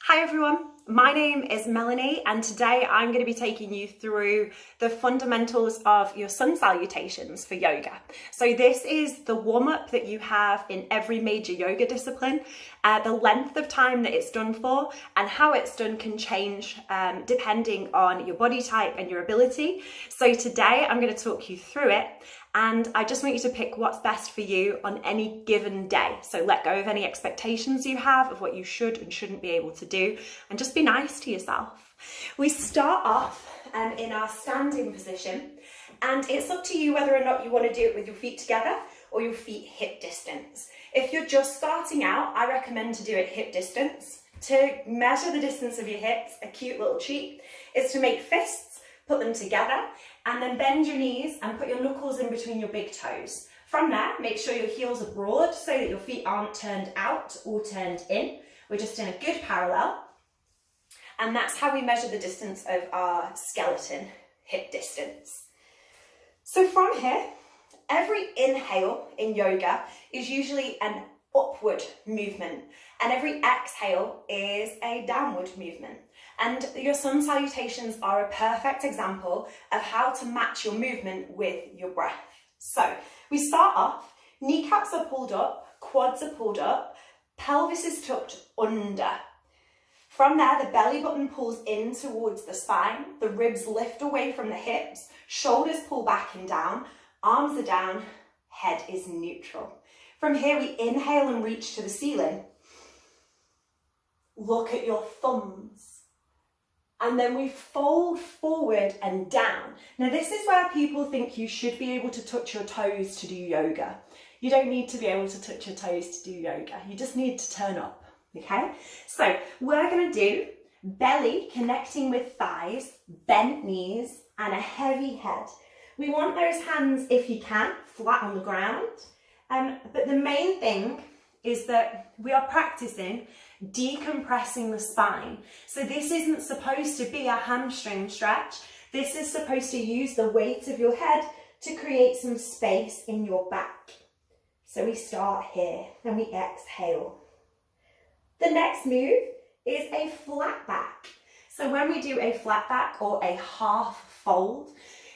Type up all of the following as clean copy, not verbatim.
Hi everyone, my name is Melanie and today I'm going to be taking you through the fundamentals of your sun salutations for yoga. So this is the warm-up that you have in every major yoga discipline. The length of time that it's done for and how it's done can change depending on your body type and your ability. So today I'm going to talk you through it. And I just want you to pick what's best for you on any given day. So let go of any expectations you have of what you should and shouldn't be able to do, and just be nice to yourself. We start off in our standing position, and it's up to you whether or not you want to do it with your feet together or your feet hip distance. If you're just starting out, I recommend to do it hip distance. To measure the distance of your hips, a cute little treat is to make fists, put them together, and then bend your knees and put your knuckles in between your big toes. From there, make sure your heels are broad so that your feet aren't turned out or turned in. We're just in a good parallel. And that's how we measure the distance of our skeleton, hip distance. So from here, every inhale in yoga is usually an upward movement, and every exhale is a downward movement. And your sun salutations are a perfect example of how to match your movement with your breath. So we start off, kneecaps are pulled up, quads are pulled up, pelvis is tucked under. From there, the belly button pulls in towards the spine, the ribs lift away from the hips, shoulders pull back and down, arms are down, head is neutral. From here, we inhale and reach to the ceiling. Look at your thumbs. And then we fold forward and down. Now this is where people think you should be able to touch your toes to do yoga. You don't need to be able to touch your toes to do yoga. You just need to turn up, okay? So we're gonna do belly connecting with thighs, bent knees, and a heavy head. We want those hands, if you can, flat on the ground. But the main thing is that we are practicing decompressing the spine. So this isn't supposed to be a hamstring stretch. This is supposed to use the weight of your head to create some space in your back. So we start here and we exhale. The next move is a flat back. So when we do a flat back or a half fold,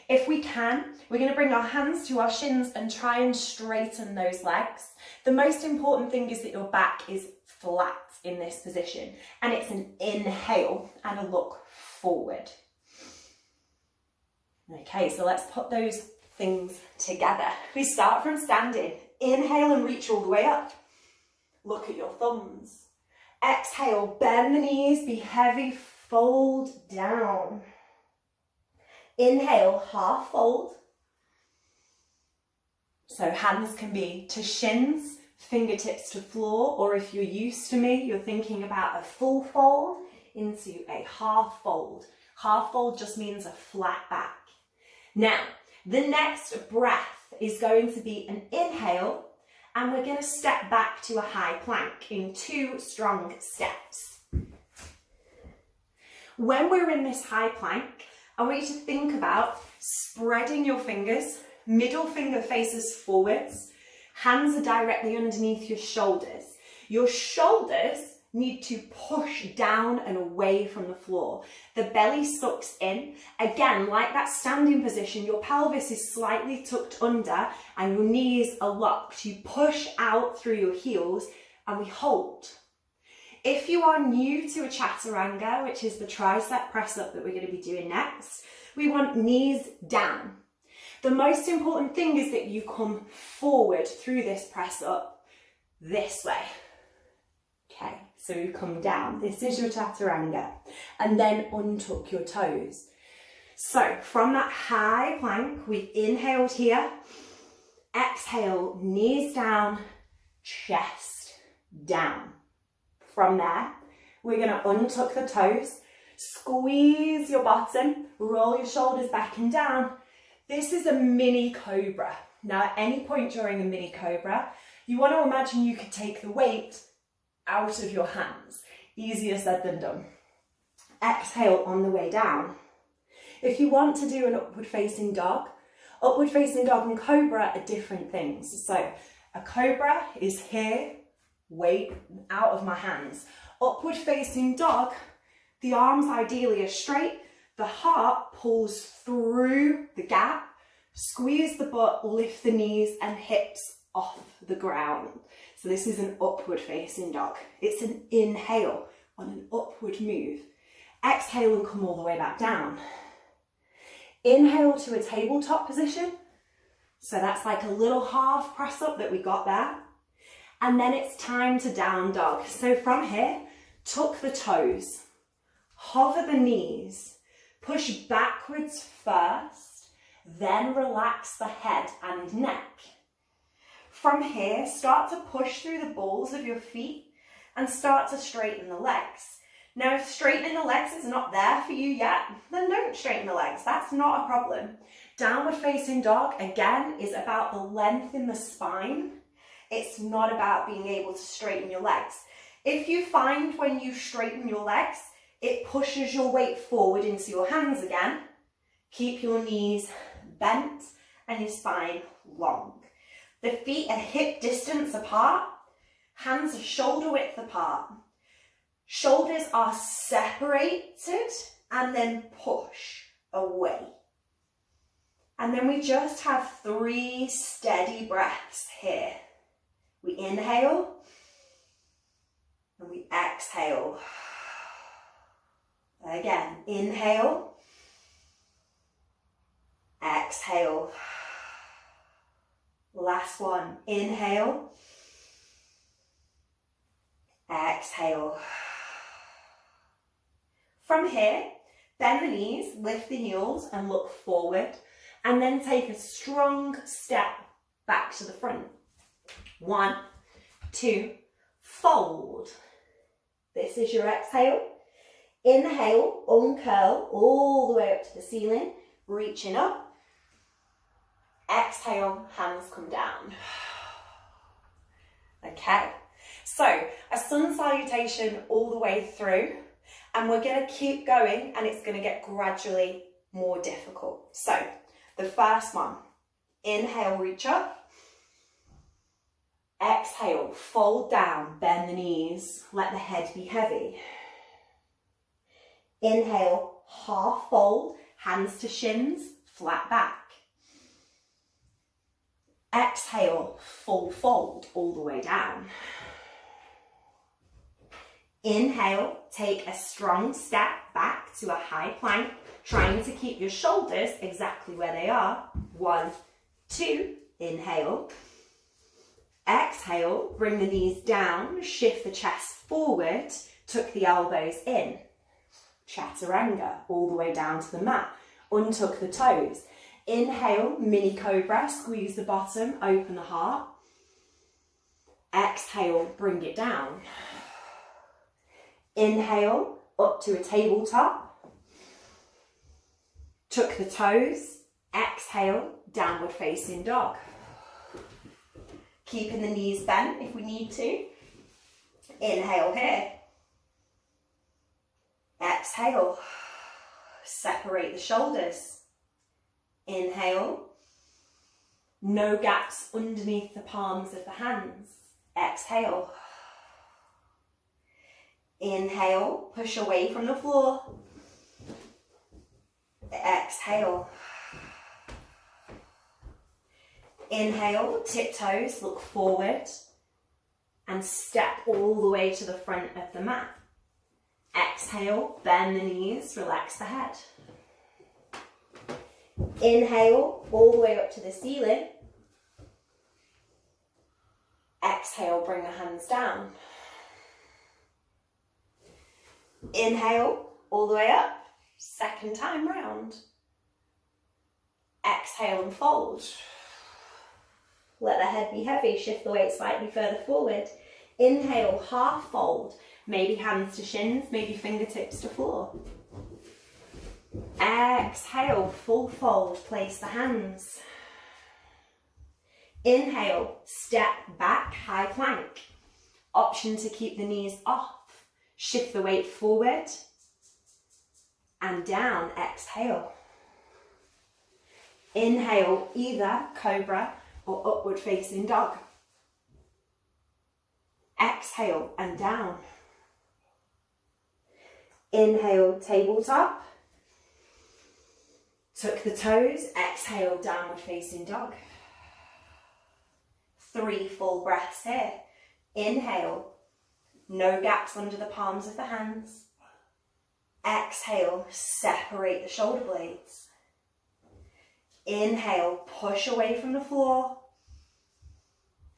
if we can, we're going to bring our hands to our shins and try and straighten those legs. The most important thing is that your back is flat in this position, and it's an inhale and a look forward. Okay, so let's put those things together. We start from standing. Inhale and reach all the way up. Look at your thumbs. Exhale, bend the knees, be heavy, fold down. Inhale, half fold. So hands can be to shins, fingertips to floor, or if you're used to me, you're thinking about a full fold into a half fold. Half fold just means a flat back. Now, the next breath is going to be an inhale, and we're going to step back to a high plank in 2 strong steps. When we're in this high plank, I want you to think about spreading your fingers, middle finger faces forwards, hands are directly underneath your shoulders. Your shoulders need to push down and away from the floor. The belly sucks in. Again, like that standing position, your pelvis is slightly tucked under and your knees are locked. You push out through your heels and we hold. If you are new to a Chaturanga, which is the tricep press up that we're going to be doing next, we want knees down. The most important thing is that you come forward through this press up this way. Okay, so you come down. This is your Chaturanga. And then untuck your toes. So from that high plank, we've inhaled here. Exhale, knees down, chest down. From there, we're going to untuck the toes, squeeze your bottom, roll your shoulders back and down. This is a mini Cobra. Now, at any point during a mini Cobra, you want to imagine you could take the weight out of your hands. Easier said than done. Exhale on the way down. If you want to do an upward facing dog and Cobra are different things. So a Cobra is here, weight out of my hands. Upward facing dog, the arms ideally are straight, the heart pulls through the gap, squeeze the butt, lift the knees and hips off the ground. So this is an upward facing dog. It's an inhale on an upward move. Exhale and come all the way back down. Inhale to a tabletop position. So that's like a little half press up that we got there. And then it's time to down dog. So from here, tuck the toes, hover the knees, push backwards first, then relax the head and neck. From here, start to push through the balls of your feet and start to straighten the legs. Now, if straightening the legs is not there for you yet, then don't straighten the legs. That's not a problem. Downward facing dog, again, is about the length in the spine. It's not about being able to straighten your legs. If you find when you straighten your legs, it pushes your weight forward into your hands again, keep your knees bent and your spine long. The feet are hip distance apart, hands are shoulder width apart. Shoulders are separated and then push away. And then we just have 3 steady breaths here. We inhale and we exhale. Again, inhale, exhale. Last one, inhale, exhale. From here, bend the knees, lift the heels and look forward, and then take a strong step back to the front. 1, 2, fold. This is your exhale. Inhale, uncurl all the way up to the ceiling, reaching up. Exhale, hands come down. Okay, so a sun salutation all the way through, and we're going to keep going and it's going to get gradually more difficult. So the first one, inhale, reach up. Exhale, fold down, bend the knees, let the head be heavy. Inhale, half fold, hands to shins, flat back. Exhale, full fold all the way down. Inhale, take a strong step back to a high plank, trying to keep your shoulders exactly where they are. 1, 2, inhale. Exhale, bring the knees down, shift the chest forward, tuck the elbows in. Chaturanga, all the way down to the mat. Untuck the toes. Inhale, mini cobra, squeeze the bottom, open the heart. Exhale, bring it down. Inhale, up to a tabletop. Tuck the toes. Exhale, downward facing dog. Keeping the knees bent if we need to. Inhale here. Exhale. Separate the shoulders. Inhale. No gaps underneath the palms of the hands. Exhale. Inhale. Push away from the floor. Exhale. Inhale, tiptoes, look forward and step all the way to the front of the mat. Exhale, bend the knees, relax the head. Inhale, all the way up to the ceiling. Exhale, bring the hands down. Inhale, all the way up, second time round. Exhale and fold. Let the head be heavy, shift the weight slightly further forward. Inhale, half fold. Maybe hands to shins, maybe fingertips to floor. Exhale, full fold, place the hands. Inhale, step back, high plank. Option to keep the knees off. Shift the weight forward and down, exhale. Inhale, either cobra or upward facing dog. Exhale and down. Inhale, tabletop. Tuck the toes, exhale, downward facing dog. 3 full breaths here. Inhale, no gaps under the palms of the hands. Exhale, separate the shoulder blades. Inhale, push away from the floor.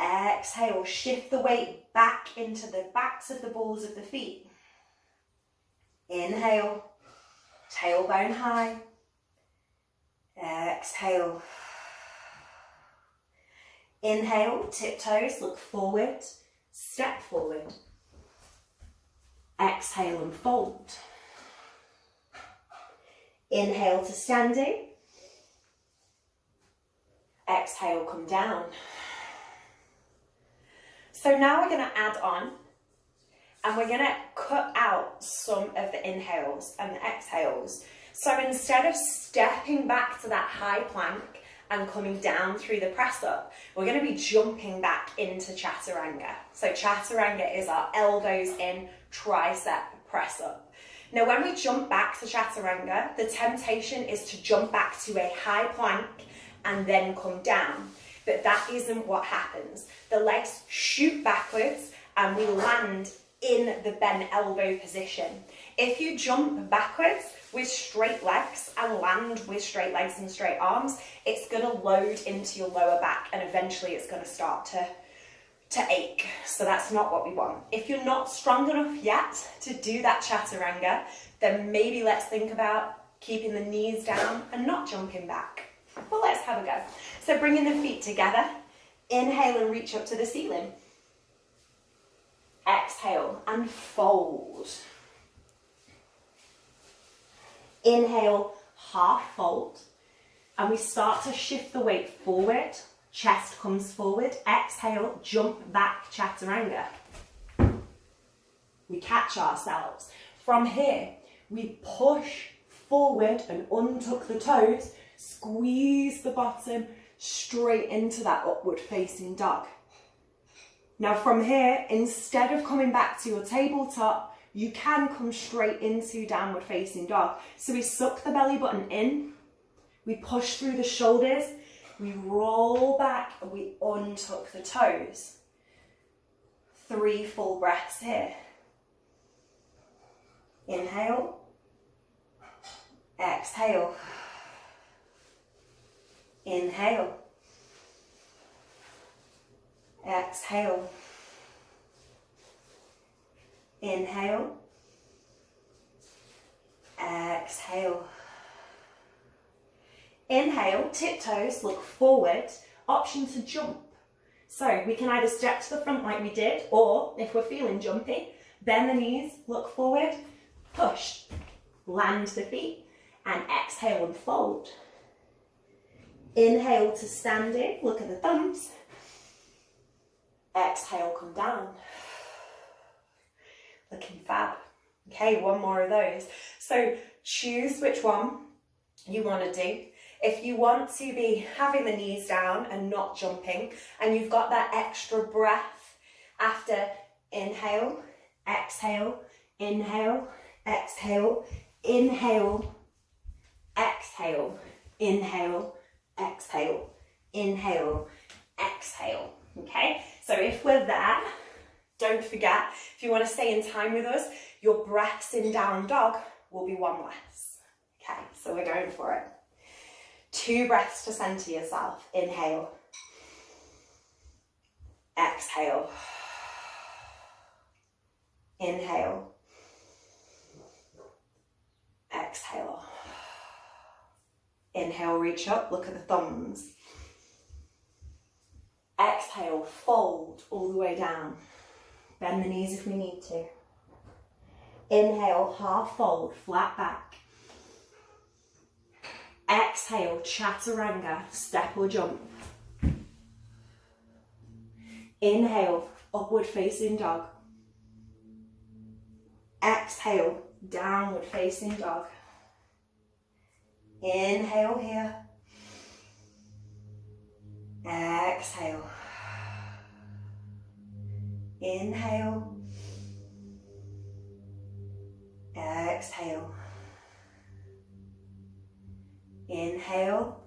Exhale, shift the weight back into the backs of the balls of the feet. Inhale, tailbone high. Exhale. Inhale, tiptoes, look forward, step forward. Exhale and fold. Inhale to standing. Exhale, come down. So now we're going to add on, and we're going to cut out some of the inhales and the exhales. So instead of stepping back to that high plank and coming down through the press up, we're going to be jumping back into Chaturanga. So Chaturanga is our elbows in, tricep press up. Now when we jump back to Chaturanga, the temptation is to jump back to a high plank and then come down. But that isn't what happens. The legs shoot backwards and we land in the bent elbow position. If you jump backwards with straight legs and land with straight legs and straight arms, it's going to load into your lower back and eventually it's going to start to ache. So that's not what we want. If you're not strong enough yet to do that Chaturanga, then maybe let's think about keeping the knees down and not jumping back. Well, let's have a go. So bringing the feet together, inhale and reach up to the ceiling. Exhale and fold. Inhale, half fold. And we start to shift the weight forward. Chest comes forward. Exhale, jump back, Chaturanga. We catch ourselves. From here, we push forward and untuck the toes. Squeeze the bottom straight into that upward facing dog. Now from here, instead of coming back to your tabletop, you can come straight into downward facing dog. So we suck the belly button in, we push through the shoulders, we roll back and we untuck the toes. 3 full breaths here. Inhale, exhale. Inhale, exhale, inhale, exhale. Inhale, tiptoes, look forward, option to jump. So we can either step to the front like we did, or if we're feeling jumpy, bend the knees, look forward, push, land the feet, and exhale and fold. Inhale to standing, look at the thumbs. Exhale, come down. Looking fab. Okay, 1 more of those. So choose which one you want to do. If you want to be having the knees down and not jumping, and you've got that extra breath after inhale, exhale, inhale, exhale, inhale, exhale, inhale, exhale, inhale, exhale. Okay, so if we're there, don't forget, if you want to stay in time with us, your breaths in down dog will be 1 less. Okay, so we're going for it. 2 breaths to center yourself. Inhale, exhale, inhale, exhale. Inhale, reach up, look at the thumbs. Exhale, fold all the way down. Bend the knees if we need to. Inhale, half fold, flat back. Exhale, Chaturanga, step or jump. Inhale, upward facing dog. Exhale, downward facing dog. Inhale here. Exhale. Inhale. exhale. Inhale.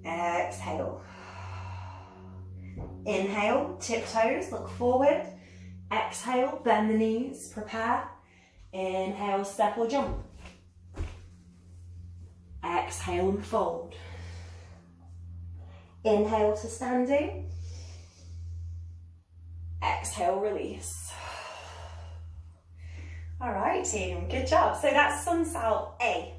Exhale. Inhale, tiptoes, look forward. Exhale, bend the knees, prepare. Inhale, step or jump. Exhale and fold. Inhale to standing. Exhale, release. All right, team, good job. So that's Sun Sal A.